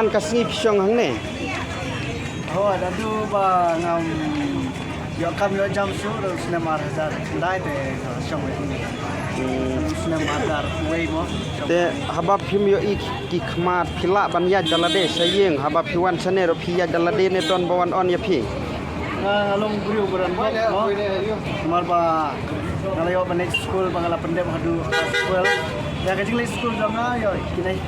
man kasngi pisong hang ne. Oh, ada tu ba ngam yo kam yo jam su ro sinema hazar dai de song we sinema hazar we mo Te haba phim yo ik ki khmat phila banya jalade sayeng haba phiwan sane ro phiya jalade ne don bawan on ya phi. ngalong guru beran mo mar ba ngalayo ba next school ba ngala pendem hadu school ya kajing le school janga yo kilai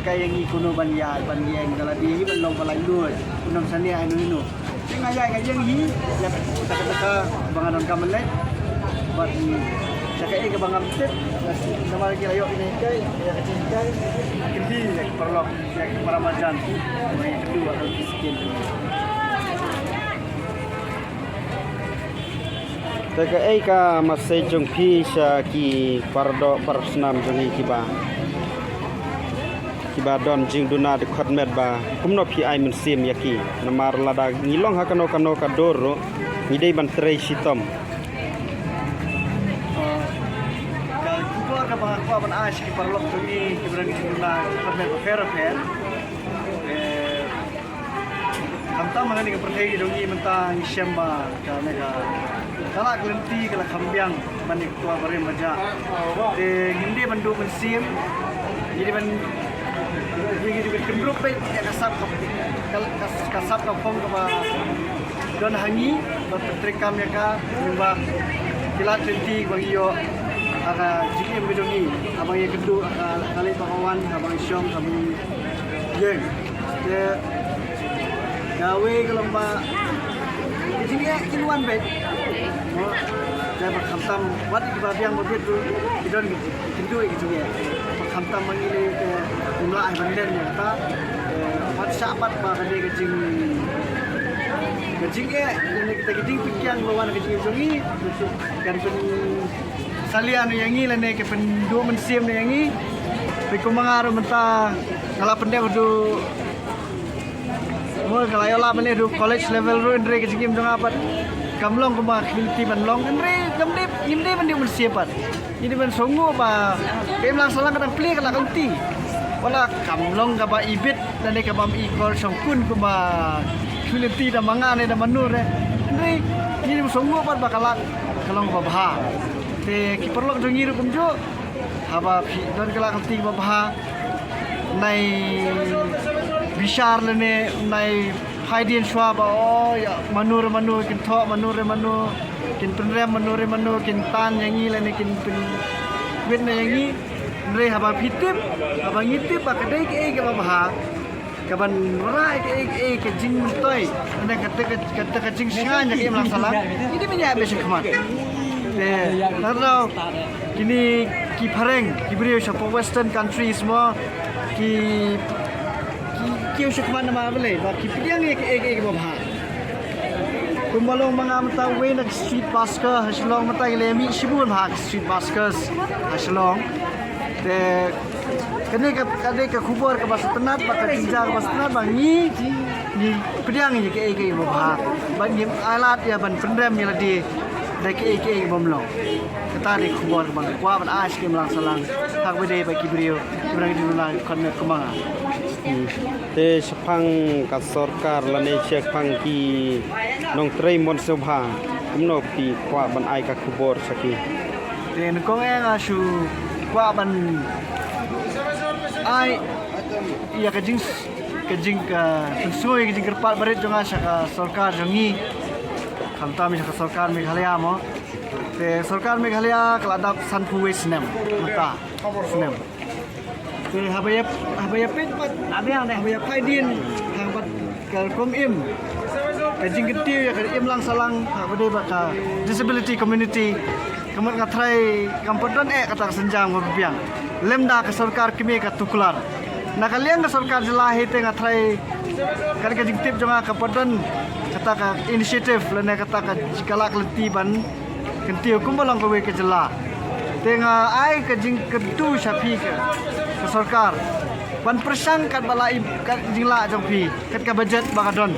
kai yang ikuno banya yang jalade hi ban long balai lu kunam sani ai nu ngaya ngajeng hi ya taka banganon kamle bat Cakap ke bangam tet nama lagi layo ini kai ya kecil kai kendi perlu ya Ramadan yang kedua atau miskin Taka ka masai jong phi sa ki pardo parsnam jong kiba don jing duna de khotmet ba kumno phi ai mun sim yaki namar lada ngilong hakano kano kadoro ngidei ban trei sitom apa ban as ki parlok tu ni kibrang jumlah permen fair kamta mangani ke pertegi dongi mentang syamba ka mega kala klenti kala kambiang manik tua bare maja de hindi bandu mensim jadi ban jadi kendruk pe kasap ka pom ka don hangi bat trekam ya ka nimba kila klenti bagi yo aga jikim bidongi abang ye kedu kali pakawan abang syong abang yeng de gawe kelomba di sini ya kinuan bet mo saya berkhamtam wat di babiang mobit tu bidon kedu gitu ya berkhamtam mangile ke jumlah ai banden ya ta wat sabat ba kade kecing ya ini kita kecing pikian lawan kecing jongi kan salian yang ini lene ke pendu mensim yang ini pikumangaro mentang ngala pende du mo kalayo la mene du college level ru andre ke jim dong apat kamlong kuma community banlong andre kamde imde mandi mensim pat ini ban songo ba kem lang salang kadang pli kala kanti wala kamlong ka ba ibit dan ka bam ikor songkun kuma community da mangane da manure andre ini songo pat bakala kalong ba bah te kiperlok dongir kumjo haba don kala kanti babha nai bishar lene nai haidin shwa ba o ya manur kin tho manur kin penrem manur kin tan yangi lene kin pen wit na yangi re haba pitip haba ngitip ba kadai ke babha kaban rai ke jing toy ane kata jing shan ya ke masalah ini punya besok kemar Narau kini ki pareng ki beriu siapa western country semua ki usah kemana mana boleh, ki piang ke babha. Kumbalong mga mata way nak street basker haslong mata ilemi sibun hak street baskers haslong. Te kene ke kubur ke bas tenat bakal jinjar bas tenat bangi ni piang ke babha. Ban alat ya ban pendem ya di dak ke bomlong kata di kubur bang kwa ban as ke melang salang hak bede bagi beliau berang di luar konmet kemanga te sepang ka sarkar lane chek phang ki nong trei mon sobha kumno pi kwa ban ai ka kubur saki den kong eng asu kwa ban ai ya kajing ka pensoi kajing kerpat barit jonga sa sarkar jongi kamta mi sa sarkar Meghalaya mo te sarkar Meghalaya kaladap sanpu wesnem mata snem te habaya pet pat abiang deh habaya paidin hang pat kom im kajing ketiu ya im lang salang habade baka disability community kamat ngatrai kampodon kata senjang ngobiang lemda ke sarkar kimi ka tuklar nakaliang ke sarkar jelahi te ngatrai kan kajing tip jonga kampodon kata ka inisiatif lene kata ka jikala keletiban kentiu kumbalang kowe ke jela tenga ai ke jing kedu sapi ke sarkar ban persang kat balai kat jingla jongpi kat ka budget bagadon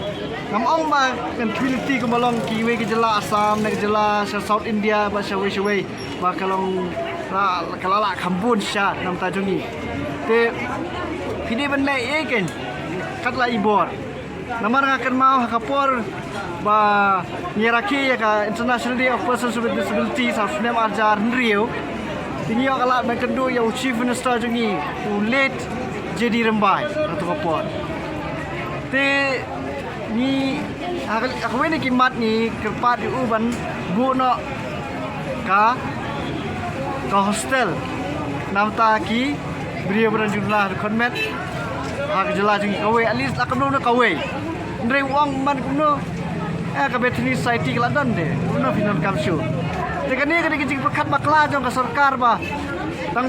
ngamong ba kan quality kumbalong kiwe ke jela Assam ne ke jela South India ba shawai ba kalong kalala khambun sha nam ta jongi te phide ban le eken katla ibor. Namar ngakan mau hakapor ba nyeraki ya ka International Day of Persons with Disabilities of Sunem Arjar Rio. Tinggi kala mengendu ya Chief Minister jungi late JD Rembai atau kapor. Te ni aku ini kimat ni kerpat di uban bu no ka hostel namta ki beliau berjumlah konmet hak jelas jungi kawe at least akan no kawe ndre wang man kuno ka Bethany Society Kelantan de kuno final kamshu tekan ni kena kicik perkat bakla jong ka sarkar ba tang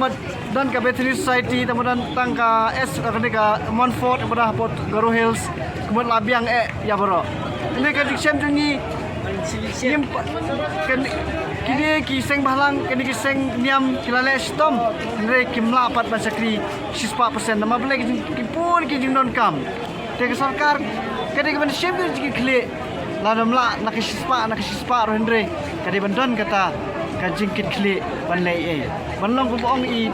dan ka Bethany Society tamudan tang ka kena ka Montfort pada pot Garo Hills kemudian labiang ya bro ini ka diksem jungi sim kini kiseng bahlang kini kiseng niam kilale stom ndre kimla pat basakri 6% nama boleh kipun ki non kam te ka sarkar kadi ka sim ki kle ladamla nakisispa ro ndre kadi bandan kata ka jingkit kle banlai banlong ko boong i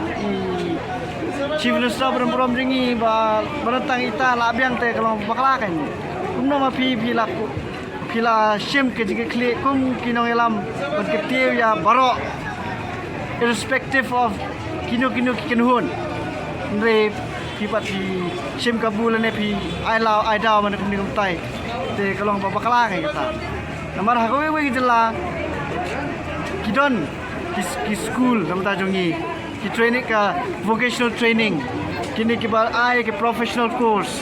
Chief Minister berom ringi ba barantang ita labiang te kalau bakla kan kumno ma pila sim ke jingkit kle kum kinong elam berketiu ya baro irrespective of kino kinhun ndre pipat pi sim kabul ne pi ai daw man kumni kumtai te kalau bakla kan kata namar hakowe we jela kidon ki school namta jongi ki training ka vocational training kini ki bar ai ke professional course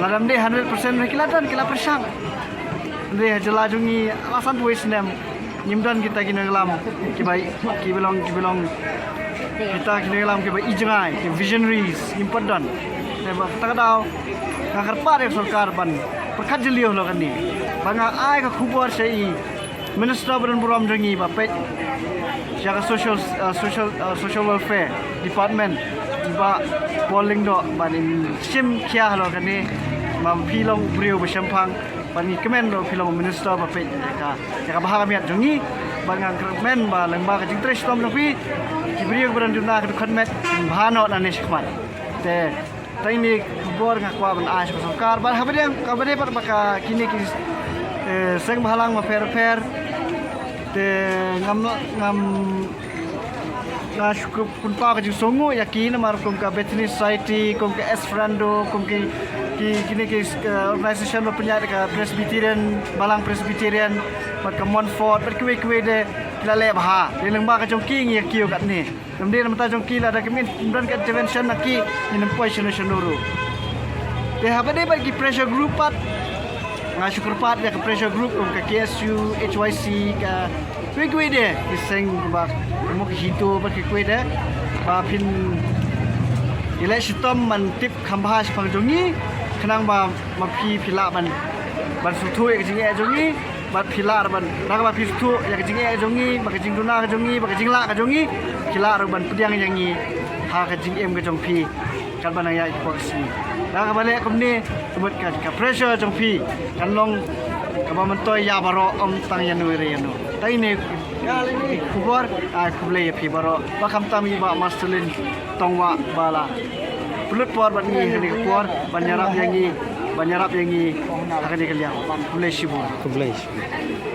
ladam de 100% kilatan kila persang de jela jongi alasan tuis nem nyimdan kita kini ngelam ki bai ki belong kita kini ngelam ki bai ijangai ki visionaries important ne ba takadau ngakar pare sarkar ban perkat jelio lo kan ni banga ai ka khubor sei Minister beron jongi ba pet jaga social welfare department ba polling do banin sim kya lo kan ni mam pilong brio besampang bani kemen do pilong minister ba pet ka bahag miat jongi bangang kemen ba lengba ka jingtres tom lopi brio beron juna ka khotmet bhano na ne sikmat te taini bor ngakwa ban as sarkar ba habediang kabade par baka kini ki seng bhalang ma fair te ngam na syukur pun pa ka songo yakin mar kum ka Bethany Society kum ka Esperando kum ki kini ki organisation penyat ka Presbyterian balang Presbyterian pat ka Montfort pat kuwe de lale bha de lengba ka jongki ngi kiu kat ni namde namta jongki la da kemin dan ka intervention naki ni nempoi senuru te habade pat ki pressure group pat syukur pat ya ke pressure group kum ka KSU HYC ka kuwe de seng ba mo ki hito ba ki kuwe de ba pin election tom man tip khambha pang jongi khnang ba ma phila ban sutu ya jinge jongi ba phila ban na ba phitu ya jinge jongi ba jing duna ka jongi ba jing la ka jongi phila ban pudiang yangi ha ka jing em ka jong phi kan ban ya ipoksi na ka bale kumni sebut ka pressure jong phi kan long ka ba man toy ya baro om tang yanu re yanu tai ne kubor kuble ya phi baro ba kham tami ba masterlin tongwa bala pulut por ban ni ni por banyarap yangi akan dikaliang kuble shibu